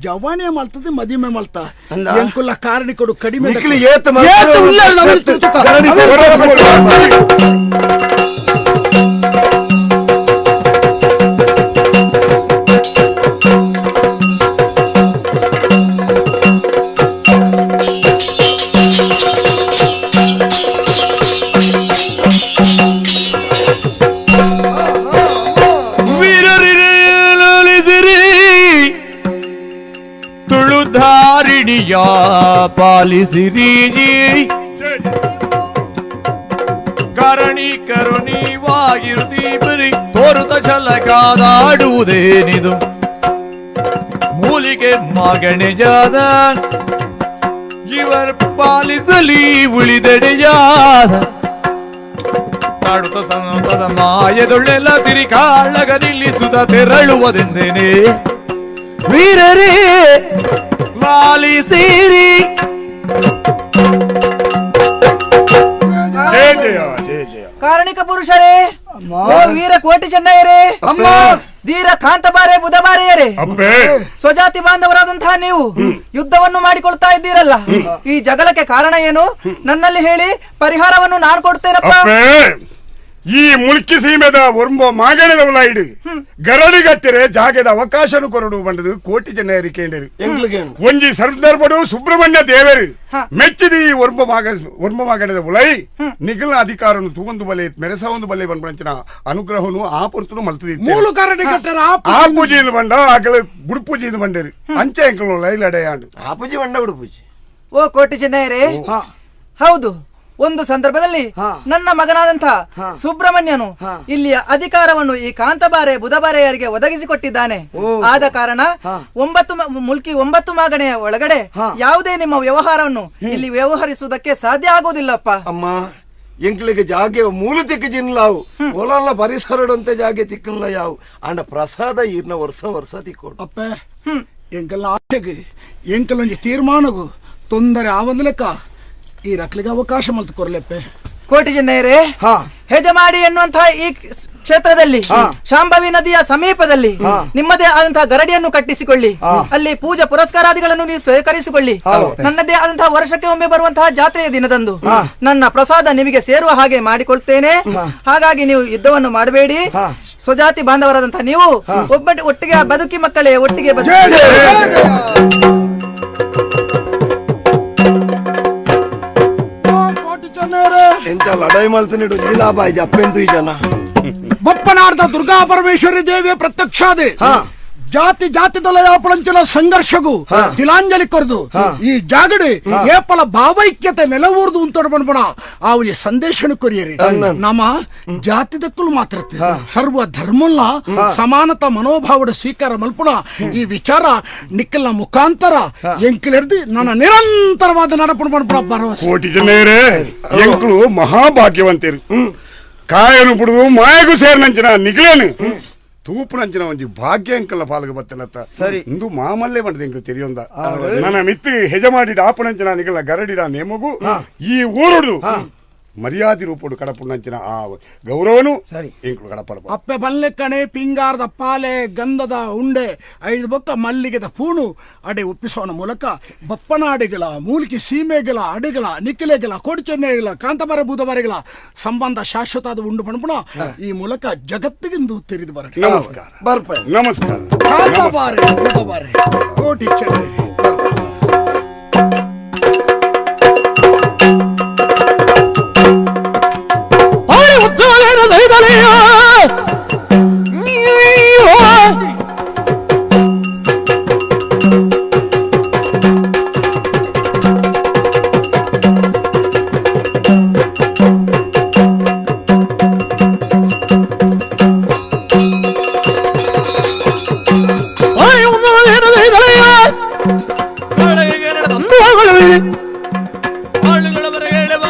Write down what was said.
ಜವಾನಿ ಮಲ್ತದೆ ಮದಿಮೆ ಮಲ್ತ ಎಂಕುಲ್ಲ ಕಾರಣಿಕರು ಕಡಿಮೆ ಪಾಲಿಸಿರಿ ಕರಣಿ ಕರುಣಿವಾಗಿರುತ್ತೀ ಬರಿ ತೋರುತ ಛಲಕಾದಾಡುವುದೇನಿದು ಮೂಲಿಗೆ ಮಗಣೆಜಾದ ಇವರ ಪಾಲಿಸಲಿ ಉಳಿದೆಡೆಯಾದ ತಾಡುತ್ತ ಸಂತದ ಮಾಯದೊಳ್ಳೆಲ್ಲ ಸಿರಿ ಕಾಳಗ ನಿಲ್ಲಿಸುತ್ತ ತೆರಳುವುದೆಂದೇನೆ ವೀರರೇ ಪಾಲಿಸಿರಿ ಕಾರಣಿಕ ಪುರುಷರೇ, ವೀರ ಕೋಟಿ ಚೆನ್ನಯ್ಯರೇ, ಧೀರ ಕಾಂತಬಾರೆ ಬುಧಬಾರೆಯರೇ, ಸ್ವಜಾತಿ ಬಾಂಧವರಾದಂತಹ ನೀವು ಯುದ್ಧವನ್ನು ಮಾಡಿಕೊಳ್ತಾ ಇದ್ದೀರಲ್ಲ, ಈ ಜಗಳಕ್ಕೆ ಕಾರಣ ಏನು? ನನ್ನಲ್ಲಿ ಹೇಳಿ, ಪರಿಹಾರವನ್ನು ನಾನು ಕೊಡ್ತೇನಪ್ಪ. ಈ ಮುಲ್ಕಿ ಸೀಮೆದ ಒರ್ಂಬ ಮಾಗಣದವಳ ಇಡು ಗರಡಿಗತ್ತಿರೆ ಜಾಗದ ಅವಕಾಶನು ಕೊರಡು ಬಂಡದು ಕೋಟಿ ಜನ ಕೇಂದ್ರರು ಒಂಜಿ ಸಂದರ್ಭಡು ಸುಬ್ರಹ್ಮಣ್ಯ ದೇವರು ಮೆಚ್ಚಿದ ಈ ಒರ್ಂಬ ಮಾಗಣದ ಉಳೈ ನಿಗಲ ಅಧಿಕಾರನು ತೂಗೊಂದು ಬಲೆ ಮೆರೆಸ ಒಂದು ಬಲೆ ಬಂದ್ಬಂಚಿನ ಅನುಗ್ರಹನು ಆ ಪುರ್ತನು ಮಲ್ತದಿ ಆ ಪೂಜೆಯಿಂದ ಬಂಡ ಆಗಲ ಗುಡು ಪೂಜೆಯಿಂದ ಬಂಡರು ಅಂಚೆ ಎಂಕಲು ಲೈಲ್ ಅಡೆಯಾಂಡು ಆ ಪೂಜೆ ಬಂಡ ಗುಡು ಪೂಜೆ. ಓ ಕೋಟಿ ಚೆನ್ನಯ್ಯರೇ, ಹೌದು, ಒಂದು ಸಂದರ್ಭದಲ್ಲಿ ನನ್ನ ಮಗನಾದಂಥ ಸುಬ್ರಹ್ಮಣ್ಯನು ಇಲ್ಲಿಯ ಅಧಿಕಾರವನ್ನು ಈ ಕಾಂತಬಾರೆ ಬುಧಬಾರೆಯರಿಗೆ ಒದಗಿಸಿಕೊಟ್ಟಿದ್ದಾನೆ. ಆದ ಕಾರಣ 9 ಮಾಗಣೆಯ ಒಳಗಡೆ ಯಾವುದೇ ನಿಮ್ಮ ವ್ಯವಹಾರವನ್ನು ಇಲ್ಲಿ ವ್ಯವಹರಿಸುವುದಕ್ಕೆ ಸಾಧ್ಯ ಆಗುವುದಿಲ್ಲಪ್ಪ. ಅಮ್ಮ ಎಂಕ್ಲಿಗೆ ಜಾಗೆ ಮೂಲ ತಿಕ್ಕಿಜಿನ್ಲಾವು ಒಲಲ್ಲ ಪರಿಸರಡಂತೆ ಜಾಗೆ ತಿಕ್ಕಲ್ಲ ಯಾವು ಅಂಡ ಪ್ರಸಾದ ಇರ್ನ ವರ್ಷ ತಿಕ್ಕೋಡು ಅಪ್ಪ ಎಂಕಲ್ಲ ಆಶೆಗೆ ಎಂಕಲೊಂಜಿ ತೀರ್ಮಾನಗು ತೊಂದರೆ ಆವದಲೆಕ್ಕ ಈ ರಕ್ಲಿಗೆ ಅವಕಾಶ ಮಲ್ತು ಕೊರ್ಲೆಪ್ಪೆ. ಕೋಟಿ ಚೆನ್ನಯ್ಯರೇ, ಹೆಜಮಾಡಿ ಎನ್ನುವಂತಹ ಈ ಕ್ಷೇತ್ರದಲ್ಲಿ ಶಾಂಭವಿ ನದಿಯ ಸಮೀಪದಲ್ಲಿ ನಿಮ್ಮದೇ ಆದಂತಹ ಗರಡಿಯನ್ನು ಕಟ್ಟಿಸಿಕೊಳ್ಳಿ. ಅಲ್ಲಿ ಪೂಜಾ ಪುರಸ್ಕಾರಾದಿಗಳನ್ನು ನೀವು ಸ್ವೀಕರಿಸಿಕೊಳ್ಳಿ. ನನ್ನದೇ ಆದಂತಹ ವರ್ಷಕ್ಕೆ ಒಮ್ಮೆ ಬರುವಂತಹ ಜಾತ್ರೆಯ ದಿನದಂದು ನನ್ನ ಪ್ರಸಾದ ನಿಮಗೆ ಸೇರುವ ಹಾಗೆ ಮಾಡಿಕೊಳ್ತೇನೆ. ಹಾಗಾಗಿ ನೀವು ಯುದ್ಧವನ್ನು ಮಾಡಬೇಡಿ. ಸ್ವಜಾತಿ ಬಾಂಧವರಾದಂತಹ ನೀವು ಒಟ್ಟಿಗೆ ಬದುಕಿ ಮಕ್ಕಳೇ, ಒಟ್ಟಿಗೆ ಬದುಕಿ. ಎಂತ ಲಡಾಯಿ ಮಲ್ತನೆ ಲಾಭ ಆಯ್ತು ಅಪ್ಪೆಂತು ಈ ಜನ ಬಪ್ಪನಾರ್ದ ದುರ್ಗಾ ಪರಮೇಶ್ವರಿ ದೇವಿಯ ಪ್ರತ್ಯಕ್ಷಾದೆ ಜಾತಿ ಜಾತಿದಲಯಾಪಳಂಚಲ ಸಂಘರ್ಷಗೂ ತಿಲಾಂಜಲಿ ಕೊರದು ಈ ಜಾಗಡೆ ಏಪಲ ಭಾವೈಕ್ಯತೆ ನೆಲವೂರ್ದು ಉಂಟು ಬಣ್ಣ ಆವಳಿ ಸಂದೇಶನ ಕೊರಿಯರಿ ನಮ್ಮ ಜಾತಿ ದಕ್ಕಲು ಮಾತ್ರ ಸರ್ವ ಧರ್ಮಲ್ಲ ಸಮಾನತಾ ಮನೋಭಾವದ ಸ್ವೀಕಾರ ಮಲ್ಪುಣ ಈ ವಿಚಾರ ನಿಕ್ಕಲ್ನ ಮುಖಾಂತರ ಎಂಕಿಲೆರ್ದಿ ನನ್ನ ನಿರಂತರವಾದ ನಡಪಣ ಬಣ್ಣ ಭರವಸೆ. ಕೋಟಿ ಜನರೇ, ಎಂಕಲು ಮಹಾಭಾಗ್ಯವಂತರು ಕಾಯನು ಬಿಡುದು ಮಾಯಗೂ ಸೇರ್ನಂಚಿನ ನಿಗ್ಲೇನು ತೂಪುನಂಚಿನ ಒಂಜಿ ಭಾಗ್ಯ ಅಂಕಲ್ಲ ಪಾಲ್ಗೆ ಬತ್ತನತ್ತ ಸರಿ ಇಂದು ಮಾಮಲ್ಲೇ ಬಂಡದ ಎಂಕ್ಲು ತೆರಿಯೊಂದ ನನ್ನ ಮಿತ್ತಿ ಹೆಜಮಾಡಿದ ಆಪುನಂಚಿನ ನಿಗಲ ಗರಡಿದ ನೇಮಗು ಈ ಊರುಡು ಮರ್ಯಾದೆ ರೂಪಡು ಕಡಪುನಂಚಿನ ಆ ಗೌರವನು ಸರಿ ಎಂಕ್ಲು ಕಡಪಡ ಅಪ್ಪೆ ಬಲ್ಲೆ ಕಣೆ ಪಿಂಗಾರದ ಪಾಲೆ ಗಂಧದ ಉಂಡೆ 5 ಬೊಕ್ಕ ಮಲ್ಲಿಗೆದ ಪೂಣು ಅಡೆ ಒಪ್ಪಿಸೋನ ಮೂಲಕ ಬಪ್ಪನಾಡಿಗಳ ಮೂಲಿಕೆ ಸೀಮೆಗಳ ಅಡೆಗಳ ನಿಖಿಲೆಗಳ ಕೋಡಿಚೆನ್ನೆಗಳ ಕಾಂತಬಾರೆ ಬುಧಬಾರೆಗಳ ಸಂಬಂಧ ಶಾಶ್ವತ ಉಂಡು ಪಣಪುಣ ಈ ಮೂಲಕ ಜಗತ್ತಿಗಿಂದು ತೆರೆದು ಬರ. ನಮಸ್ಕಾರ ಬರ್ಪ ನಮಸ್ಕಾರ. ಕಾಂತಬಾರೆ ಬುಧಬಾರೆ ಕೋಟಿ ಚೆನ್ನೈ